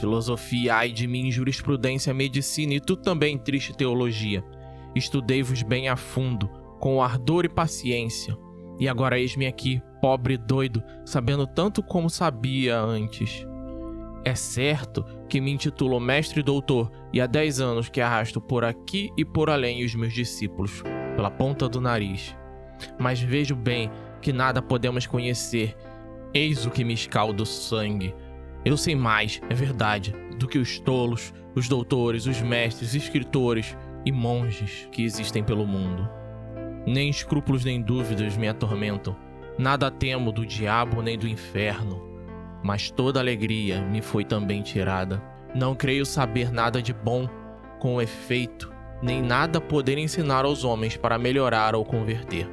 Filosofia, ai de mim, jurisprudência, medicina e tu também, triste teologia. Estudei-vos bem a fundo, com ardor e paciência. E agora eis-me aqui, pobre e doido, sabendo tanto como sabia antes. É certo que me intitulo mestre e doutor, e há 10 anos que arrasto por aqui e por além os meus discípulos, pela ponta do nariz. Mas vejo bem que nada podemos conhecer. Eis o que me escalda o sangue. Eu sei mais, é verdade, do que os tolos, os doutores, os mestres, escritores e monges que existem pelo mundo. Nem escrúpulos nem dúvidas me atormentam. Nada temo do diabo nem do inferno. Mas toda alegria me foi também tirada. Não creio saber nada de bom, com efeito, nem nada poder ensinar aos homens para melhorar ou converter.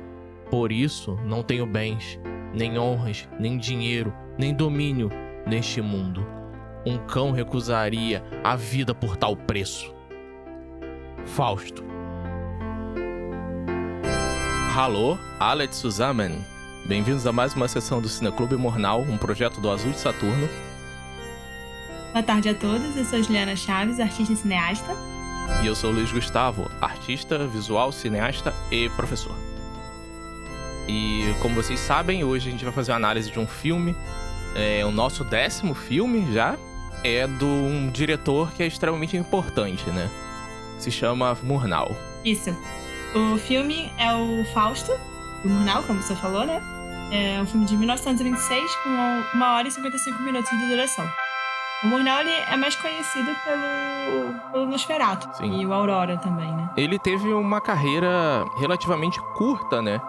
Por isso não tenho bens, nem honras, nem dinheiro, nem domínio neste mundo. Um cão recusaria a vida por tal preço. Fausto. Alô, Alex zusammen. Bem-vindos a mais uma sessão do Cineclube Mornal, um projeto do Azul de Saturno. Boa tarde a todos, eu sou Juliana Chaves, artista e cineasta. E eu sou Luiz Gustavo, artista, visual, cineasta e professor. E como vocês sabem, hoje a gente vai fazer uma análise de um filme. É o nosso 10º filme já. É de um diretor que é extremamente importante, né? Se chama Murnau. Isso. O filme é o Fausto, do Murnau, como você falou, né? É um filme de 1926 com 1h e 55 minutos de duração. O Murnau ele é mais conhecido pelo Nosferatu. Sim. E o Aurora também, né? Ele teve uma carreira relativamente curta, né?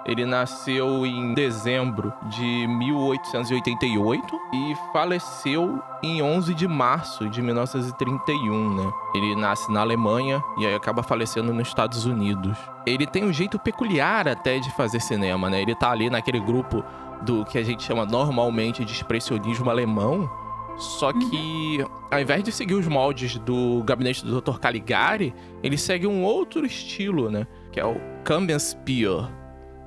Ele nasceu em dezembro de 1888 e faleceu em 11 de março de 1931, né? Ele nasce na Alemanha e aí acaba falecendo nos Estados Unidos. Ele tem um jeito peculiar até de fazer cinema, né? Ele tá ali naquele grupo do que a gente chama normalmente de expressionismo alemão, só que ao invés de seguir os moldes do gabinete do Dr. Caligari, ele segue um outro estilo, né? Que é o Kammerspiel,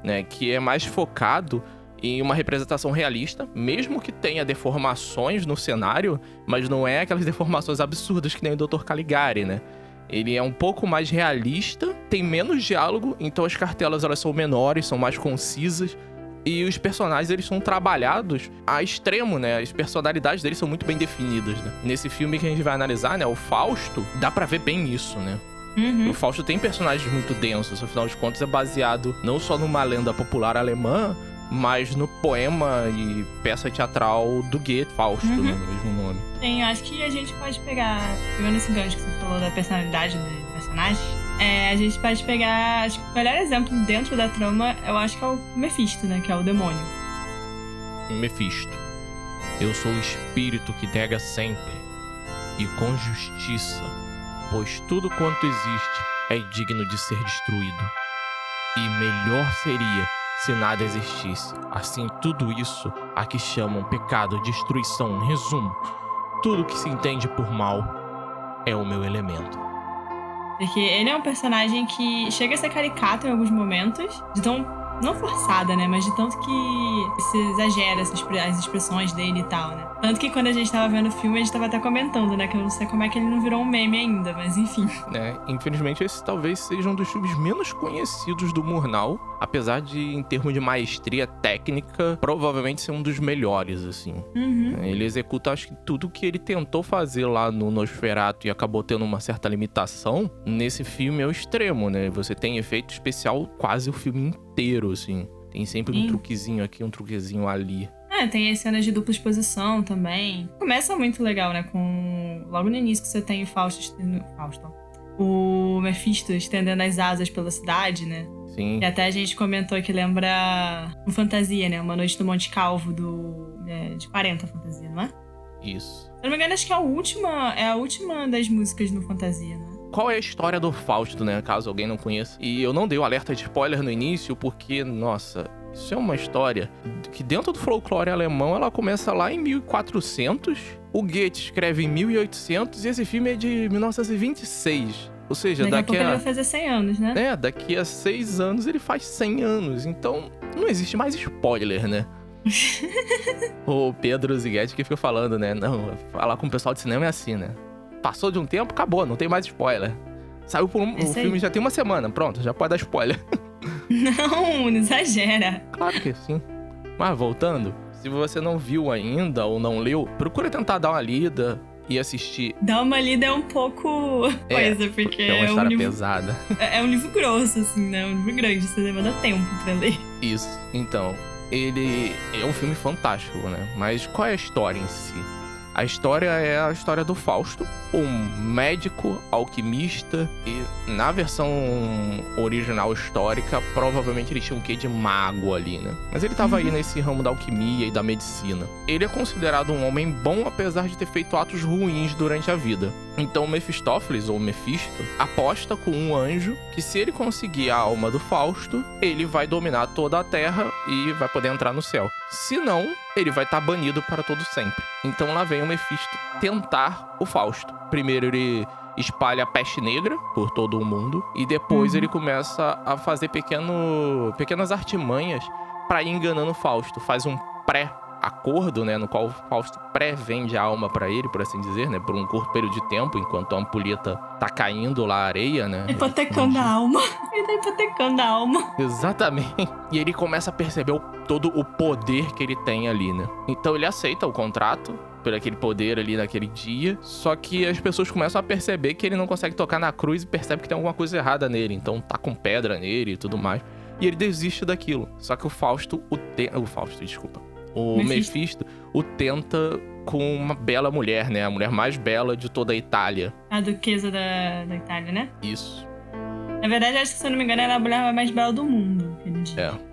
né, que é mais focado em uma representação realista, mesmo que tenha deformações no cenário, mas não é aquelas deformações absurdas que nem o Dr. Caligari, né? Ele é um pouco mais realista, tem menos diálogo, então as cartelas elas são menores, são mais concisas, e os personagens eles são trabalhados a extremo, né? As personalidades deles são muito bem definidas, né? Nesse filme que a gente vai analisar, né, o Fausto, dá pra ver bem isso, né? O Fausto tem personagens muito densos, afinal de contas é baseado não só numa lenda popular alemã, mas no poema e peça teatral do Goethe, Fausto, né, no mesmo nome. Sim, eu acho que a gente pode pegar, pegando esse gancho que você falou da personalidade dos personagens, a gente pode pegar, acho que o melhor exemplo dentro da trama, eu acho que é o Mephisto, né, que é o demônio. Mephisto. Eu sou o espírito que nega sempre, e com justiça, pois tudo quanto existe é digno de ser destruído. E melhor seria se nada existisse. Assim, tudo isso a que chamam pecado, destruição, resumo, tudo que se entende por mal é o meu elemento. Porque ele é um personagem que chega a ser caricato em alguns momentos, de tão, não forçada, né, mas de tanto que se exagera as expressões dele e tal, né. Tanto que quando a gente tava vendo o filme, a gente tava até comentando, né, que eu não sei como é que ele não virou um meme ainda, mas enfim. Infelizmente esse talvez seja um dos filmes menos conhecidos do Murnau, apesar de, em termos de maestria técnica, provavelmente ser um dos melhores, assim. Ele executa, acho que tudo que ele tentou fazer lá no Nosferatu e acabou tendo uma certa limitação, nesse filme é o extremo, né? Você tem efeito especial quase o filme inteiro, assim. Tem sempre um truquezinho aqui, um truquezinho ali. Tem as cenas de dupla exposição também. Começa muito legal, né? Com logo no início que você tem o Mephisto estendendo as asas pela cidade, né? Sim. E até a gente comentou que lembra um Fantasia, né? Uma Noite do Monte Calvo de 40 Fantasia, não é? Isso. Se não me engano, acho que é a última das músicas no Fantasia, né? Qual é a história do Fausto, né? Caso alguém não conheça. E eu não dei o alerta de spoiler no início, porque, nossa, isso é uma história que dentro do folclore alemão, ela começa lá em 1400. O Goethe escreve em 1800 e esse filme é de 1926. Ou seja, daqui a pouco ele vai fazer 100 anos, né? Daqui a 6 anos ele faz 100 anos. Então, não existe mais spoiler, né? O Pedro Ziguete que fica falando, né? Não, falar com o pessoal de cinema é assim, né? Passou de um tempo, acabou, não tem mais spoiler. Saiu por o filme já tem uma semana, pronto, já pode dar spoiler. Não exagera. Claro que sim. Mas voltando, se você não viu ainda ou não leu, procura tentar dar uma lida e assistir. Dar uma lida é um pouco coisa, porque é uma história pesada. É um livro grosso, assim, né? É um livro grande, você demanda tempo pra ler. Isso. Então, ele é um filme fantástico, né? Mas qual é a história em si? A história é a história do Fausto, um médico alquimista, e na versão original histórica, provavelmente ele tinha um quê de mago ali, né? Mas ele tava aí nesse ramo da alquimia e da medicina. Ele é considerado um homem bom, apesar de ter feito atos ruins durante a vida. Então Mefistófeles, ou Mefisto, aposta com um anjo que se ele conseguir a alma do Fausto, ele vai dominar toda a Terra e vai poder entrar no céu. Se não, ele vai estar banido para todo sempre. Então lá vem o Mefisto tentar o Fausto. Primeiro ele espalha a peste negra por todo o mundo e depois ele começa a fazer pequenas artimanhas para ir enganando o Fausto. Faz um pré-acordo, né, no qual o Fausto pré-vende a alma para ele, por assim dizer, né, por um curto período de tempo, enquanto a ampulheta tá caindo lá a areia, né. Hipotecando a alma. Ele tá hipotecando a alma. Exatamente. E ele começa a perceber todo o poder que ele tem ali, né. Então ele aceita o contrato por aquele poder ali naquele dia, só que as pessoas começam a perceber que ele não consegue tocar na cruz e percebe que tem alguma coisa errada nele, então tá com pedra nele e tudo mais. E ele desiste daquilo. Só que o Mefisto o tenta com uma bela mulher, né? A mulher mais bela de toda a Itália. A duquesa da Itália, né? Isso. Na verdade, acho que, se eu não me engano, ela é a mulher mais bela do mundo.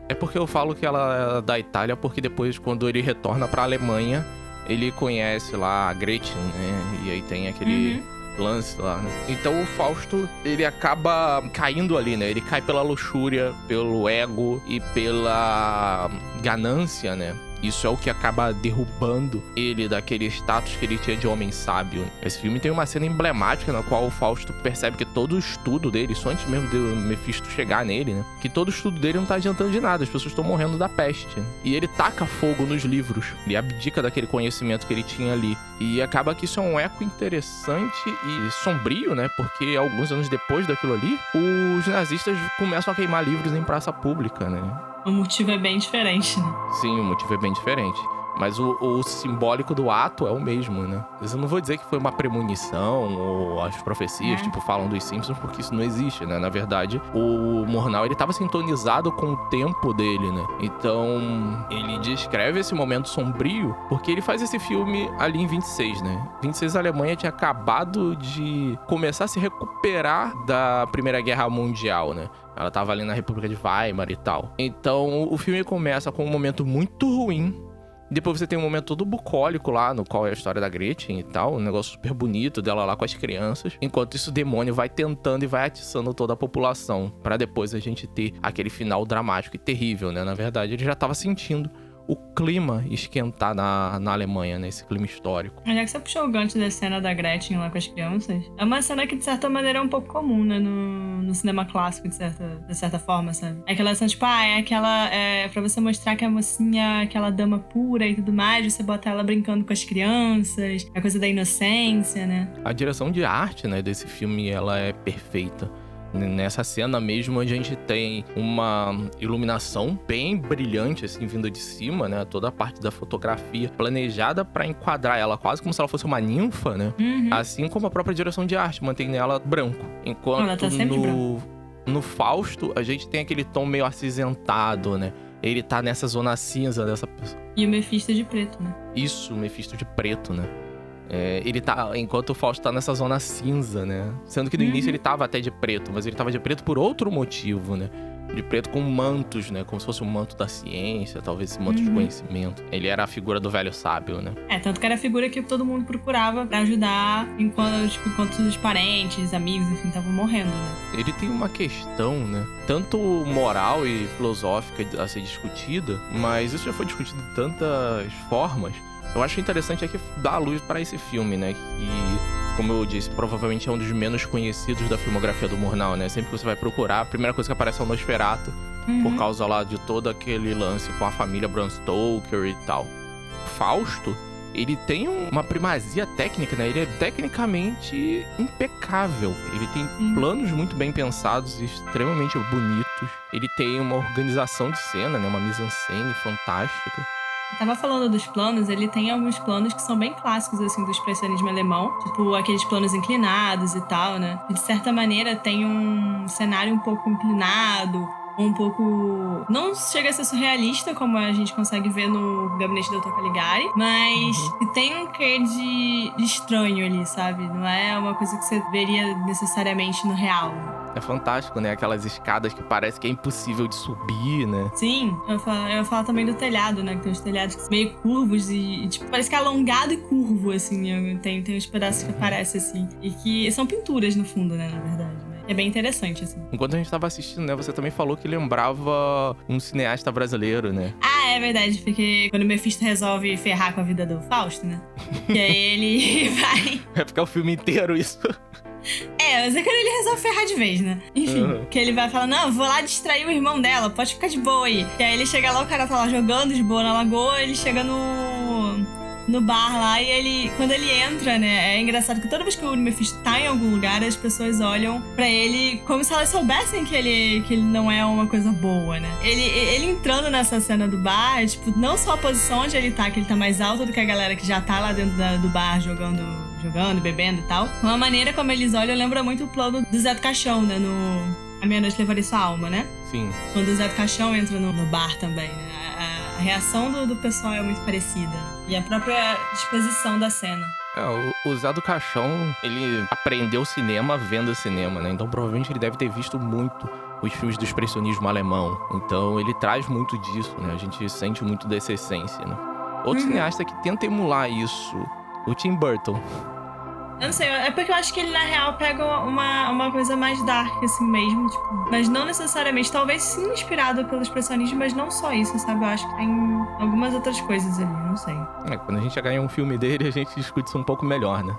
É porque eu falo que ela é da Itália, porque depois, quando ele retorna pra Alemanha, ele conhece lá a Gretchen, né? E aí tem aquele lance lá, né? Então o Fausto, ele acaba caindo ali, né? Ele cai pela luxúria, pelo ego e pela ganância, né? Isso é o que acaba derrubando ele daquele status que ele tinha de homem sábio. Esse filme tem uma cena emblemática na qual o Fausto percebe que todo o estudo dele, isso antes mesmo de Mefisto chegar nele, né? Que todo o estudo dele não tá adiantando de nada, as pessoas estão morrendo da peste. E ele taca fogo nos livros, ele abdica daquele conhecimento que ele tinha ali. E acaba que isso é um eco interessante e sombrio, né? Porque alguns anos depois daquilo ali, os nazistas começam a queimar livros em praça pública, né? O motivo é bem diferente, né? Sim, o motivo é bem diferente. Mas o simbólico do ato é o mesmo, né? Eu não vou dizer que foi uma premonição ou as profecias, tipo, falam dos Simpsons, porque isso não existe, né? Na verdade, o Murnau, ele tava sintonizado com o tempo dele, né? Então, ele descreve esse momento sombrio porque ele faz esse filme ali em 26, né? 26, a Alemanha tinha acabado de começar a se recuperar da Primeira Guerra Mundial, né? Ela tava ali na República de Weimar e tal. Então, o filme começa com um momento muito ruim. Depois você tem um momento todo bucólico lá, no qual é a história da Gretchen e tal. Um negócio super bonito dela lá com as crianças. Enquanto isso, o demônio vai tentando e vai atiçando toda a população. Pra depois a gente ter aquele final dramático e terrível, né? Na verdade, ele já tava sentindo o clima esquentar na Alemanha, né? Esse clima histórico. Já que você puxou o gancho da cena da Gretchen lá com as crianças, é uma cena que, de certa maneira, é um pouco comum, né? No cinema clássico, de certa forma, sabe? É aquela cena, tipo, é aquela... É pra você mostrar que a mocinha, aquela dama pura e tudo mais, você bota ela brincando com as crianças, a coisa da inocência, né? A direção de arte, né, desse filme, ela é perfeita. Nessa cena mesmo, a gente tem uma iluminação bem brilhante, assim, vinda de cima, né? Toda a parte da fotografia planejada pra enquadrar ela quase como se ela fosse uma ninfa, né? Assim como a própria direção de arte mantém ela branco. Enquanto ela tá sempre branco. No Fausto, a gente tem aquele tom meio acinzentado, né? Ele tá nessa zona cinza dessa pessoa. E o Mefisto de preto, né? Isso, o Mefisto de preto, né? Ele tá, enquanto o Fausto tá nessa zona cinza, né? Sendo que no início ele tava até de preto, mas ele tava de preto por outro motivo, né? De preto com mantos, né? Como se fosse um manto da ciência, talvez esse manto de conhecimento. Ele era a figura do velho sábio, né? Tanto que era a figura que todo mundo procurava pra ajudar enquanto os parentes, amigos, enfim, estavam morrendo, né? Ele tem uma questão, né? Tanto moral e filosófica a ser discutida, mas isso já foi discutido de tantas formas. Eu acho interessante aqui dar a luz para esse filme, né? Que, como eu disse, provavelmente é um dos menos conhecidos da filmografia do Murnau, né? Sempre que você vai procurar, a primeira coisa que aparece é o Nosferatu. por causa lá de todo aquele lance com a família Bram Stoker e tal. Fausto, ele tem uma primazia técnica, né? Ele é tecnicamente impecável. Ele tem planos muito bem pensados e extremamente bonitos. Ele tem uma organização de cena, né? Uma mise-en-scène fantástica. Eu tava falando dos planos, ele tem alguns planos que são bem clássicos, assim, do expressionismo alemão. Tipo, aqueles planos inclinados e tal, né? E, de certa maneira, tem um cenário um pouco inclinado, um pouco... Não chega a ser surrealista, como a gente consegue ver no Gabinete do Dr. Caligari, mas tem um quê de estranho ali, sabe? Não é uma coisa que você veria necessariamente no real. É fantástico, né? Aquelas escadas que parece que é impossível de subir, né? Sim, eu falo também do telhado, né? Que tem os telhados que são meio curvos e tipo, parece que é alongado e curvo, assim. Tem uns pedaços que parecem assim. E que são pinturas, no fundo, né? Na verdade. É bem interessante, assim. Enquanto a gente tava assistindo, né? Você também falou que lembrava um cineasta brasileiro, né? Ah, é verdade. Porque quando o Mephisto resolve ferrar com a vida do Fausto, né? E aí ele vai... Vai ficar o filme inteiro isso. Mas é quando ele resolve ferrar de vez, né? Enfim, que ele vai falar, não, eu vou lá distrair o irmão dela, pode ficar de boa aí. E aí ele chega lá, o cara tá lá jogando de boa na lagoa, ele chega no bar lá e ele, quando ele entra, né, é engraçado que toda vez que o Mephisto tá em algum lugar, as pessoas olham pra ele como se elas soubessem que ele não é uma coisa boa, né? Ele entrando nessa cena do bar, tipo, não só a posição onde ele tá, que ele tá mais alto do que a galera que já tá lá dentro do bar jogando, bebendo e tal. Uma maneira como eles olham lembra muito o plano do Zé do Caixão, né, no A Meia-Noite Levarei Sua Alma, né? Sim. Quando o Zé do Caixão entra no bar também, né? A reação do pessoal é muito parecida. E a própria disposição da cena. O Zé do Caixão, ele aprendeu cinema vendo cinema, né? Então provavelmente ele deve ter visto muito os filmes do expressionismo alemão. Então ele traz muito disso, né? A gente sente muito dessa essência, né? Outro cineasta que tenta emular isso, o Tim Burton. Eu não sei, é porque eu acho que ele, na real, pega uma coisa mais dark, assim mesmo, tipo, mas não necessariamente, talvez sim inspirado pelo expressionismo, mas não só isso, sabe? Eu acho que tem algumas outras coisas ali, não sei. Quando a gente chegar em um filme dele, a gente discute isso um pouco melhor, né?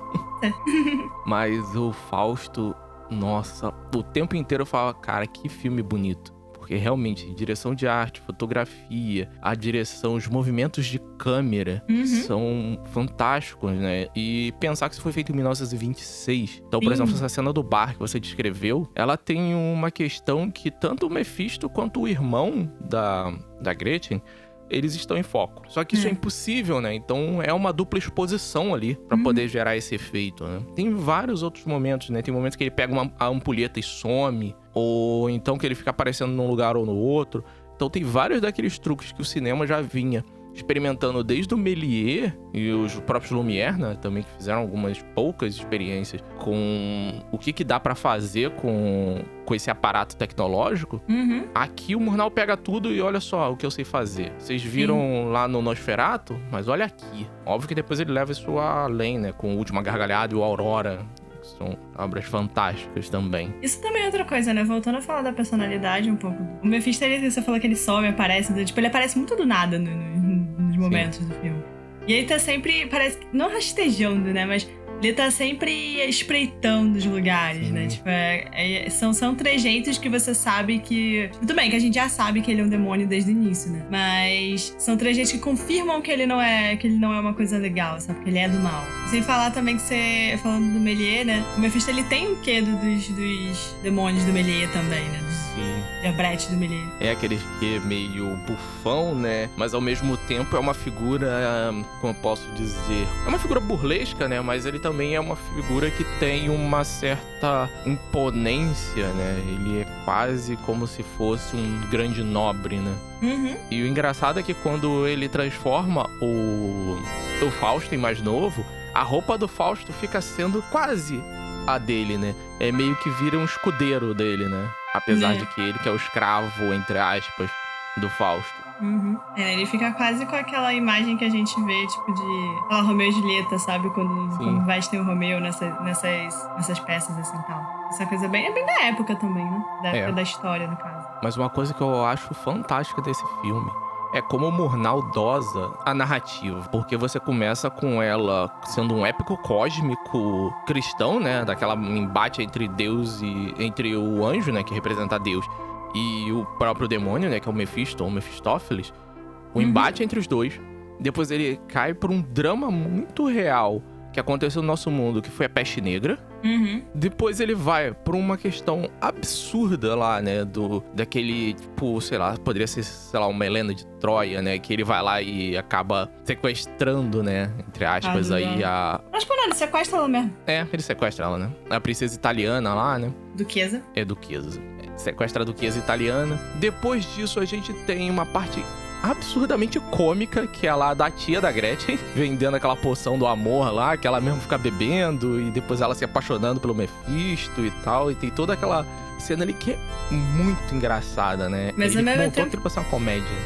Mas o Fausto, nossa, o tempo inteiro eu falo, cara, que filme bonito. Porque realmente, direção de arte, fotografia, a direção, os movimentos de câmera são fantásticos, né? E pensar que isso foi feito em 1926. Então, por exemplo, essa cena do bar que você descreveu, ela tem uma questão que tanto o Mephisto quanto o irmão da Gretchen, eles estão em foco. Só que isso é impossível, né? Então é uma dupla exposição ali pra poder gerar esse efeito, né? Tem vários outros momentos, né? Tem momentos que ele pega a ampulheta e some, ou então que ele fica aparecendo num lugar ou no outro. Então tem vários daqueles truques que o cinema já vinha experimentando desde o Méliès e os próprios Lumière, né, também, que fizeram algumas poucas experiências com o que dá pra fazer com esse aparato tecnológico. Aqui o Murnau pega tudo e olha só o que eu sei fazer. Vocês viram lá no Nosferatu, mas olha aqui. Óbvio que depois ele leva isso além, né, com o Última Gargalhada e o Aurora. São obras fantásticas também. Isso também é outra coisa, né? Voltando a falar da personalidade um pouco. O Mephisto, você falou que ele some, aparece. Tipo, ele aparece muito do nada nos momentos do filme. E ele tá sempre, parece, não rastejando, né? Mas ele tá sempre espreitando os lugares, né? Tipo, são trejeitos que você sabe que... Tudo bem que a gente já sabe que ele é um demônio desde o início, né? Mas são trejeitos que confirmam que ele não é uma coisa legal, sabe? Que ele é do mal. Sem falar também que você... Falando do Méliès, né? O Mephisto, ele tem o quê dos demônios do Méliès também, né? Sim. Diabrete do Méliès. É aquele que é meio bufão, né? Mas ao mesmo tempo é uma figura, como eu posso dizer... É uma figura burlesca, né? Mas ele também é uma figura que tem uma certa imponência, né? Ele é quase como se fosse um grande nobre, né? E o engraçado é que quando ele transforma o Fausto em mais novo, a roupa do Fausto fica sendo quase a dele, né? É meio que vira um escudeiro dele, né? Apesar de que ele que é o escravo, entre aspas, do Fausto. Ele fica quase com aquela imagem que a gente vê, tipo, de aquela Romeu e Julieta, sabe? Quando vai ter o Romeu nessas peças, assim, tal. Essa coisa é bem da época também, né? Da época da história, no caso. Mas uma coisa que eu acho fantástica desse filme é como o Murnau dosa a narrativa. Porque você começa com ela sendo um épico cósmico cristão, né? Daquela embate entre Deus e... entre o anjo, né? Que representa Deus. e o próprio demônio, né, que é o Mephisto, ou Mephistófeles, o embate entre os dois. Depois ele cai por um drama muito real que aconteceu no nosso mundo, que foi a Peste Negra. Depois ele vai por uma questão absurda lá, né, daquele, tipo, sei lá, poderia ser, sei lá, uma Helena de Troia, né, que ele vai lá e acaba sequestrando, né, entre aspas, aí a... Mas por nada, ele sequestra ela mesmo. Ele sequestra ela, né, a princesa italiana lá, né. Duquesa. Duquesa. Sequestra a duquesa italiana. Depois disso, a gente tem uma parte absurdamente cômica, que é lá da tia da Gretchen, vendendo aquela poção do amor lá, que ela mesmo fica bebendo, e depois ela se apaixonando pelo Mephisto e tal, e tem toda aquela cena ali que é muito engraçada, né? Mas ele ao mesmo montou tempo... aquilo pra ser uma comédia.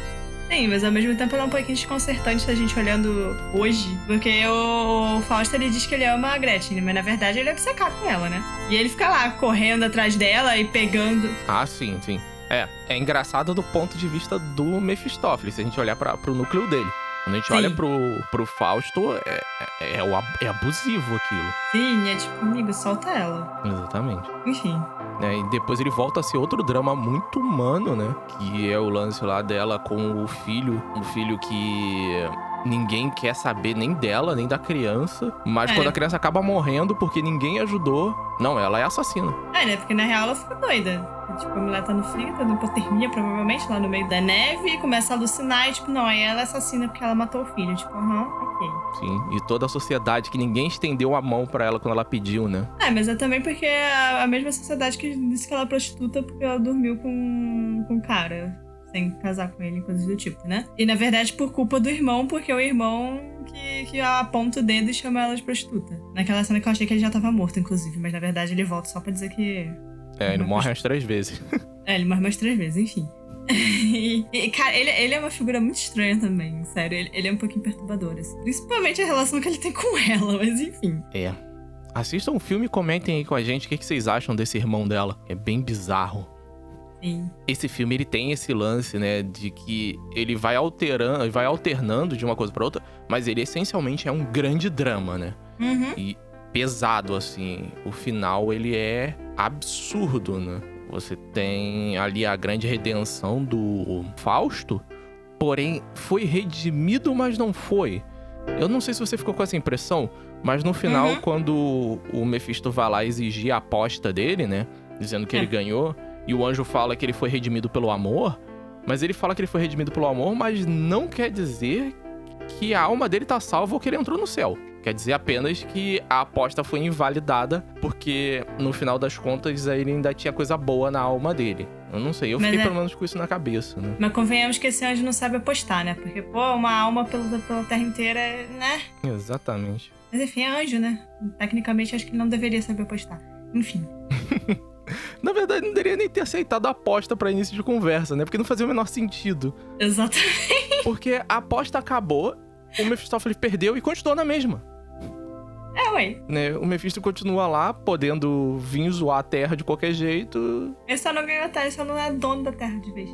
Sim, mas ao mesmo tempo ela é um pouquinho desconcertante a gente olhando hoje, porque o Fausto, ele diz que ele ama a Gretchen, mas na verdade ele é obcecado com ela, né? E ele fica lá, correndo atrás dela e pegando... Ah, sim. É engraçado do ponto de vista do Mephistófeles, se a gente olhar pro núcleo dele. Quando a gente olha pro Fausto, é abusivo aquilo. Sim, é tipo, amigo, solta ela. Exatamente. Enfim. E depois ele volta a ser outro drama muito humano, né? Que é o lance lá dela com o filho. Um filho que ninguém quer saber nem dela, nem da criança. Mas quando a criança acaba morrendo porque ninguém ajudou... Não, ela é assassina. Né? Porque na real ela ficou doida. Tipo, a mulher tá no frio, tá dando hipotermia, provavelmente, lá no meio da neve. Começa a alucinar e, tipo, não, aí ela é assassina porque ela matou o filho. Tipo, ok. Sim, e toda a sociedade, que ninguém estendeu a mão pra ela quando ela pediu, né? Mas é também porque é a mesma sociedade que disse que ela é prostituta porque ela dormiu com um cara, sem casar com ele, coisas do tipo, né? E, na verdade, por culpa do irmão, porque é o irmão que aponta o dedo e chama ela de prostituta. Naquela cena que eu achei que ele já tava morto, inclusive, mas, na verdade, ele volta só pra dizer que... ele morre umas 3 vezes. Ele morre umas 3 vezes, enfim. Cara, ele é uma figura muito estranha também, sério. Ele é um pouquinho perturbador, assim. Principalmente a relação que ele tem com ela, mas enfim. Assistam o filme e comentem aí com a gente o que vocês acham desse irmão dela. É bem bizarro. Sim. Esse filme, ele tem esse lance, né, de que ele vai alternando de uma coisa pra outra, mas ele essencialmente é um grande drama, né? E pesado, assim. O final, ele é absurdo, né? Você tem ali a grande redenção do Fausto, porém foi redimido, mas não foi. Eu não sei se você ficou com essa impressão, mas no final, quando o Mephisto vai lá exigir a aposta dele, né, dizendo que ele ganhou, e o anjo fala que ele foi redimido pelo amor, mas ele fala que ele foi redimido pelo amor, mas não quer dizer que a alma dele tá salva ou que ele entrou no céu. Quer dizer apenas que a aposta foi invalidada, porque no final das contas ele ainda tinha coisa boa na alma dele. Eu não sei, eu fiquei pelo menos com isso na cabeça, né? Mas convenhamos que esse anjo não sabe apostar, né? Porque, uma alma pela terra inteira, né? Exatamente. Mas enfim, é anjo, né? Tecnicamente, acho que ele não deveria saber apostar. Enfim. Na verdade, não deveria nem ter aceitado a aposta pra início de conversa, né? Porque não fazia o menor sentido. Exatamente. Porque a aposta acabou, o Mephistófeles perdeu e continuou na mesma. Ué. Né? O Mephisto continua lá, podendo vir zoar a Terra de qualquer jeito. Ele só não ganhou a Terra, ele só não é dono da Terra de vez.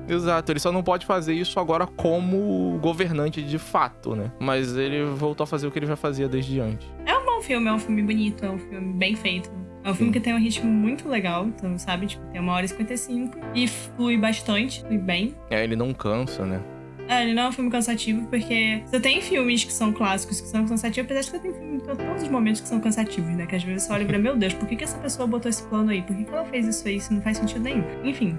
Exato. Ele só não pode fazer isso agora como governante de fato, né? Mas ele voltou a fazer o que ele já fazia desde antes. É um bom filme, é um filme bonito, é um filme bem feito. É um filme que tem um ritmo muito legal, então, sabe? Tipo, tem 1h55 e flui bastante, flui bem. Ele não cansa, né? Ele não é um filme cansativo, porque você tem filmes que são clássicos, que são cansativos, apesar de que você tem filmes em todos os momentos que são cansativos, né? Que às vezes você olha e fala, meu Deus, por que essa pessoa botou esse plano aí? Por que ela fez isso aí? Isso não faz sentido nenhum. Enfim.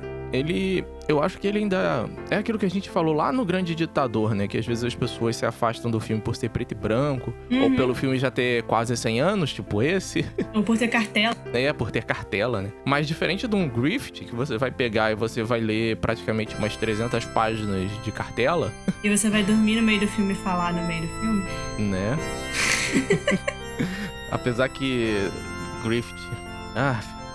Eu acho que ele ainda... É aquilo que a gente falou lá no Grande Ditador, né? Que às vezes as pessoas se afastam do filme por ser preto e branco, ou pelo filme já ter quase 100 anos, tipo esse. Ou por ter cartela. Por ter cartela, né? Mas diferente de um Grift, que você vai pegar e você vai ler praticamente umas 300 páginas de cartela. E você vai dormir no meio do filme e falar no meio do filme. Né? Apesar que... Grift...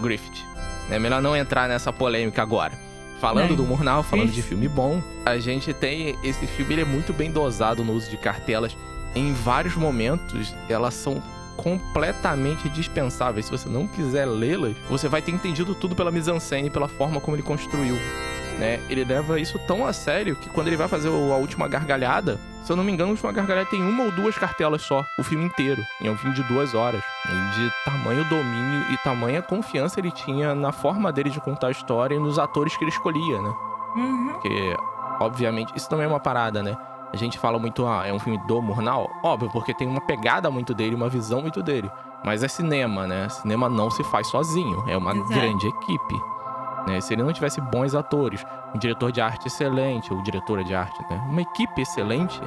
Grift. É melhor não entrar nessa polêmica agora. Falando do Murnau, falando de filme bom, a gente tem... Esse filme, ele é muito bem dosado no uso de cartelas. Em vários momentos, elas são completamente dispensáveis. Se você não quiser lê-las, você vai ter entendido tudo pela mise-en-scène, pela forma como ele construiu né? Ele leva isso tão a sério que quando ele vai fazer a última gargalhada, se eu não me engano, a última gargalhada tem 1 ou 2 cartelas só, o filme inteiro. E é um filme de 2 horas. E de tamanho domínio e tamanha confiança ele tinha na forma dele de contar a história e nos atores que ele escolhia, né? Porque, obviamente, isso também é uma parada, né? A gente fala muito, é um filme do Murnau. Óbvio, porque tem uma pegada muito dele, uma visão muito dele. Mas é cinema, né? Cinema não se faz sozinho. É uma grande equipe. Né? Se ele não tivesse bons atores, um diretor de arte excelente, ou diretora de arte, né? Uma equipe excelente,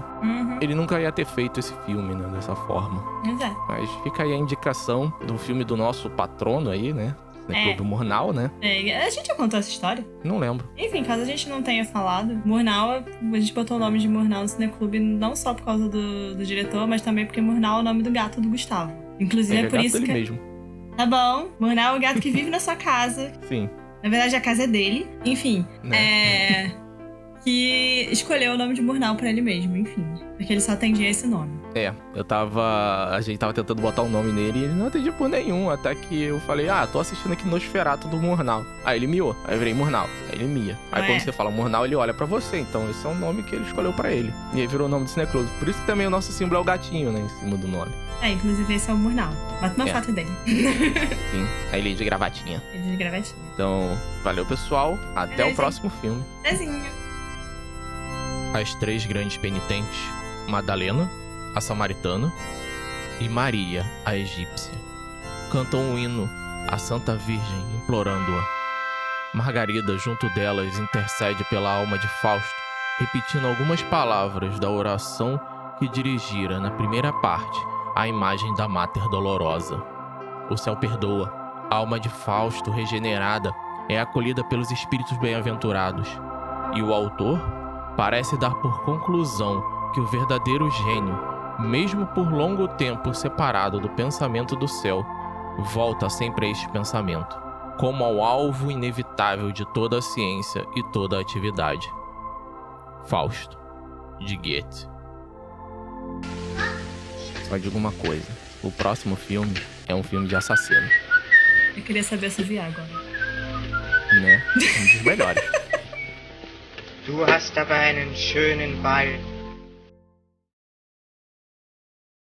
ele nunca ia ter feito esse filme, né? Dessa forma. Exato. Mas fica aí a indicação do filme do nosso patrono aí, né? Clube Murnau, né? A gente já contou essa história? Não lembro. Enfim, caso a gente não tenha falado, Murnau, a gente botou o nome de Murnau no Cineclube não só por causa do diretor, mas também porque Murnau é o nome do gato do Gustavo. Inclusive é por isso que... mesmo. Tá bom, Murnau é o gato que vive na sua casa. Sim. Na verdade, a casa é dele. Enfim, que escolheu o nome de Murnau pra ele mesmo, enfim. Porque ele só atendia esse nome. A gente tava tentando botar um nome nele e ele não atendia por nenhum. Até que eu falei, tô assistindo aqui Nosferatu do Murnau. Aí ele miou. Aí eu virei Murnau. Aí ele mia. Aí quando você fala Murnau, ele olha pra você. Então esse é o nome que ele escolheu pra ele. E aí virou o nome do Cineclube. Por isso que também o nosso símbolo é o gatinho, né? Em cima do nome. Inclusive esse é o Murnau. Bota uma foto dele. Sim. Aí ele é de gravatinha. Então, valeu, pessoal. Até o próximo filme. Beijinho. As 3 grandes penitentes, Madalena, a samaritana, e Maria, a egípcia, cantam um hino à Santa Virgem, implorando-a. Margarida, junto delas, intercede pela alma de Fausto, repetindo algumas palavras da oração que dirigira, na primeira parte, à imagem da Mater Dolorosa. O céu perdoa. A alma de Fausto, regenerada, é acolhida pelos espíritos bem-aventurados. E o autor parece dar por conclusão que o verdadeiro gênio, mesmo por longo tempo separado do pensamento do céu, volta sempre a este pensamento, como ao alvo inevitável de toda a ciência e toda a atividade. Fausto, de Goethe. Só digo uma coisa, o próximo filme é um filme de assassino. Eu queria saber se eu vi agora. Né? Um dos melhores. Du hast aber einen schönen Ball.